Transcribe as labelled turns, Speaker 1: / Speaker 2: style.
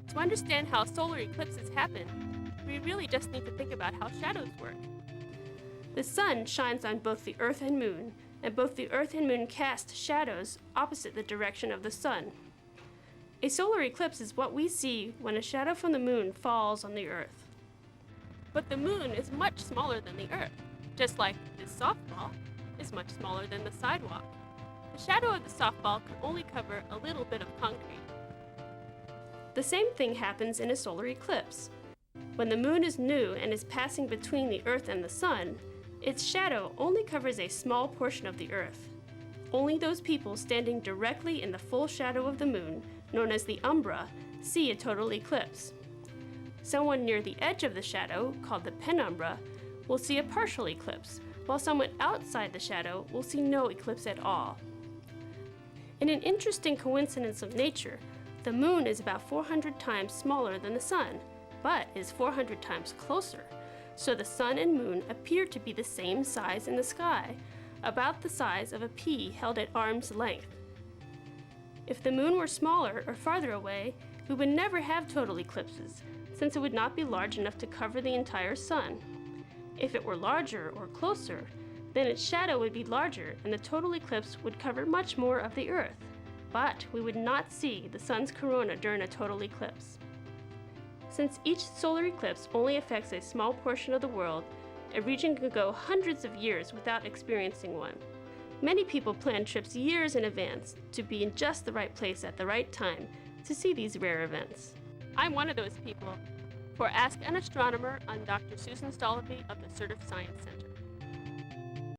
Speaker 1: To understand how solar eclipses happen, we really just need to think about how shadows work. The sun shines on both the Earth and Moon, and both the Earth and Moon cast shadows opposite the direction of the sun. A solar eclipse is what we see when a shadow from the Moon falls on the Earth. But the Moon is much smaller than the Earth, just like this softball is much smaller than the sidewalk. The shadow of the softball can only cover a little bit of concrete. The same thing happens in a solar eclipse. When the Moon is new and is passing between the Earth and the sun, its shadow only covers a small portion of the Earth. Only those people standing directly in the full shadow of the Moon, known as the umbra, see a total eclipse. Someone near the edge of the shadow, called the penumbra, will see a partial eclipse, while someone outside the shadow will see no eclipse at all. In an interesting coincidence of nature, the Moon is about 400 times smaller than the Sun, but is 400 times closer, so the Sun and Moon appear to be the same size in the sky, about the size of a pea held at arm's length. If the Moon were smaller or farther away, we would never have total eclipses, since it would not be large enough to cover the entire Sun. If it were larger or closer, then its shadow would be larger and the total eclipse would cover much more of the Earth. But we would not see the Sun's corona during a total eclipse. Since each solar eclipse only affects a small portion of the world, a region could go hundreds of years without experiencing one. Many people plan trips years in advance to be in just the right place at the right time to see these rare events. I'm one of those people. For Ask an Astronomer, I'm Dr. Susan Stollery of the Sort of Science Center.